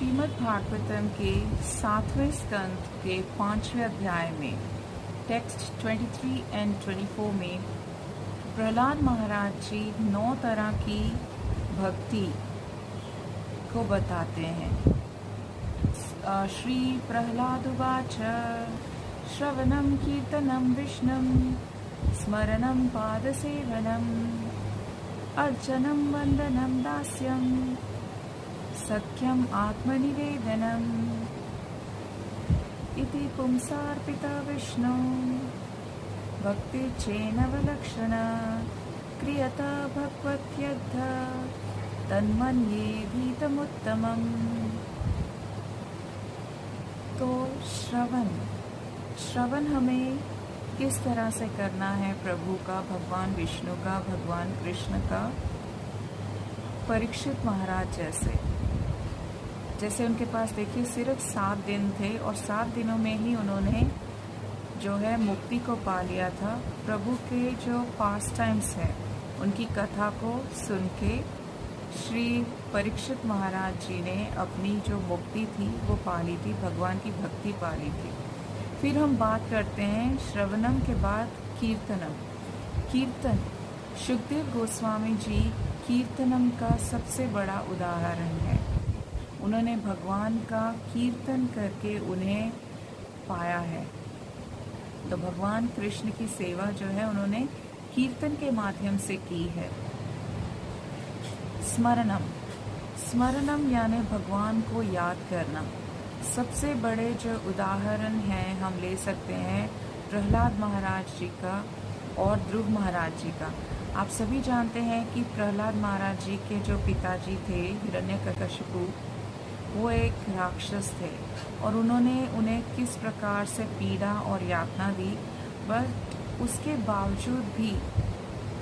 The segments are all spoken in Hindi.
श्रीमद् भागवतम के 7वें स्कंद के 5वें अध्याय में टेक्स्ट 23 एंड 24 में प्रहलाद महाराज जी 9 तरह की भक्ति को बताते हैं। श्री प्रहलाद उवाच श्रवणं कीर्तनं विष्णुं स्मरणं पादसेवनम् अर्चनं वन्दनं दास्यं सख्यम् आत्मनिवेदनम् इति पुंसार्पिता विष्णु भक्ति चेनवलक्षणा क्रियता भगवत्यद्धा तन्मन्ये भीतमुत्तमम्। तो श्रवण हमें किस तरह से करना है प्रभु का, भगवान विष्णु का, भगवान कृष्ण का। परीक्षित महाराज जैसे उनके पास देखिए सिर्फ 7 दिन थे और 7 दिनों में ही उन्होंने जो है मुक्ति को पा लिया था। प्रभु के जो पास टाइम्स हैं उनकी कथा को सुन के श्री परीक्षित महाराज जी ने अपनी जो मुक्ति थी वो पा ली थी, भगवान की भक्ति पा ली थी। फिर हम बात करते हैं श्रवणम के बाद कीर्तनम। कीर्तन, सुखदेव गोस्वामी जी कीर्तनम का सबसे बड़ा उदाहरण है। उन्होंने भगवान का कीर्तन करके उन्हें पाया है। तो भगवान कृष्ण की सेवा जो है उन्होंने कीर्तन के माध्यम से की है। स्मरणम यानी भगवान को याद करना। सबसे बड़े जो उदाहरण हैं हम ले सकते हैं प्रहलाद महाराज जी का और ध्रुव महाराज जी का। आप सभी जानते हैं कि प्रहलाद महाराज जी के जो पिताजी थे हिरण्यकशिपु, वो एक राक्षस थे और उन्होंने उन्हें किस प्रकार से पीड़ा और यातना दी, बट उसके बावजूद भी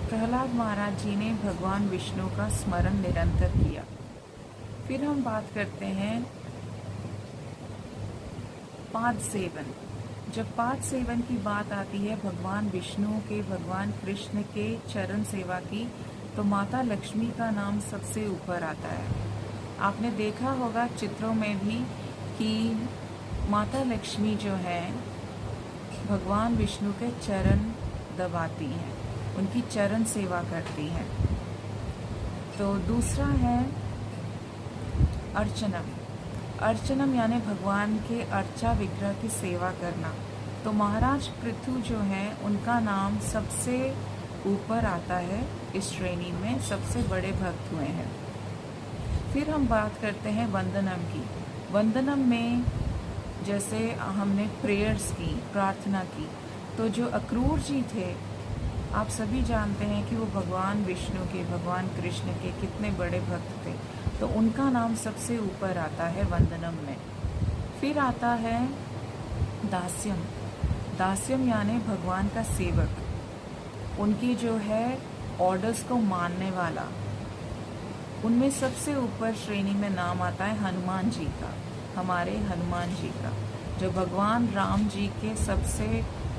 प्रहलाद महाराज जी ने भगवान विष्णु का स्मरण निरंतर किया। फिर हम बात करते हैं पाद सेवन। जब पाद सेवन की बात आती है भगवान विष्णु के, भगवान कृष्ण के चरण सेवा की, तो माता लक्ष्मी का नाम सबसे ऊपर आता है। आपने देखा होगा चित्रों में भी कि माता लक्ष्मी जो है भगवान विष्णु के चरण दबाती हैं, उनकी चरण सेवा करती हैं। तो दूसरा है अर्चनम यानी भगवान के अर्चा विग्रह की सेवा करना। तो महाराज पृथु जो है उनका नाम सबसे ऊपर आता है, इस श्रेणी में सबसे बड़े भक्त हुए हैं। फिर हम बात करते हैं वंदनम की। वंदनम में जैसे हमने प्रेयर्स की, प्रार्थना की, तो जो अक्रूर जी थे आप सभी जानते हैं कि वो भगवान विष्णु के, भगवान कृष्ण के कितने बड़े भक्त थे, तो उनका नाम सबसे ऊपर आता है वंदनम में। फिर आता है दास्यम यानी भगवान का सेवक, उनकी जो है ऑर्डर्स को मानने वाला। उनमें सबसे ऊपर श्रेणी में नाम आता है हनुमान जी का, हमारे हनुमान जी का, जो भगवान राम जी के सबसे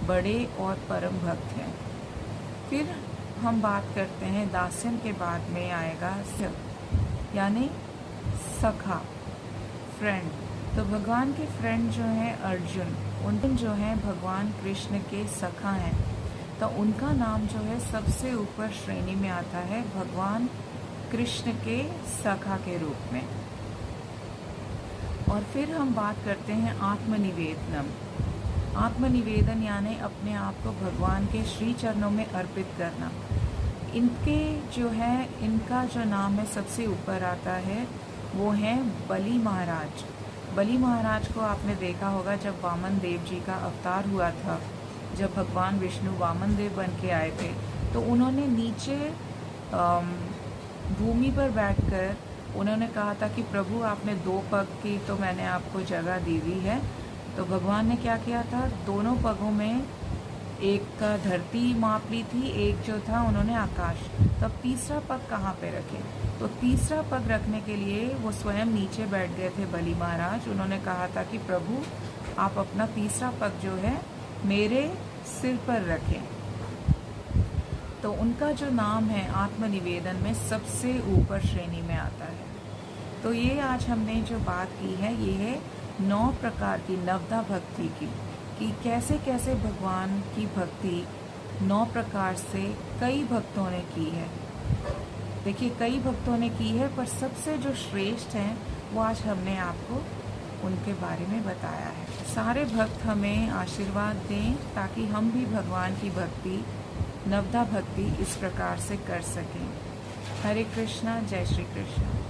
बड़े और परम भक्त हैं। फिर हम बात करते हैं दास्यम के बाद में आएगा यानी सखा, फ्रेंड। तो भगवान के फ्रेंड जो हैं अर्जुन, उन जो हैं भगवान कृष्ण के सखा हैं, तो उनका नाम जो है सबसे ऊपर श्रेणी में आता है भगवान कृष्ण के सखा के रूप में। और फिर हम बात करते हैं आत्मनिवेदन यानी अपने आप को भगवान के श्री चरणों में अर्पित करना। इनका जो नाम है सबसे ऊपर आता है, वो हैं बलि महाराज। बलि महाराज को आपने देखा होगा जब वामन देव जी का अवतार हुआ था, जब भगवान विष्णु वामन देव बन के आए थे, तो उन्होंने नीचे भूमि पर बैठकर उन्होंने कहा था कि प्रभु आपने 2 पग की तो मैंने आपको जगह दी हुई है। तो भगवान ने क्या किया था, दोनों पगों में एक का धरती माप ली थी, एक जो था उन्होंने आकाश। तब तीसरा पग कहाँ पे रखे, तो तीसरा पग रखने के लिए वो स्वयं नीचे बैठ गए थे बलि महाराज। उन्होंने कहा था कि प्रभु आप अपना तीसरा पग जो है मेरे सिर पर रखें। तो उनका जो नाम है आत्मनिवेदन में सबसे ऊपर श्रेणी में आता है। तो ये आज हमने जो बात की है ये है 9 प्रकार की नवदा भक्ति की, कि कैसे कैसे भगवान की भक्ति 9 प्रकार से कई भक्तों ने की है। देखिए कई भक्तों ने की है, पर सबसे जो श्रेष्ठ हैं वो आज हमने आपको उनके बारे में बताया है। सारे भक्त हमें आशीर्वाद दें ताकि हम भी भगवान की भक्ति, नवदा भक्ति इस प्रकार से कर सकें। हरे कृष्णा, जय श्री कृष्ण।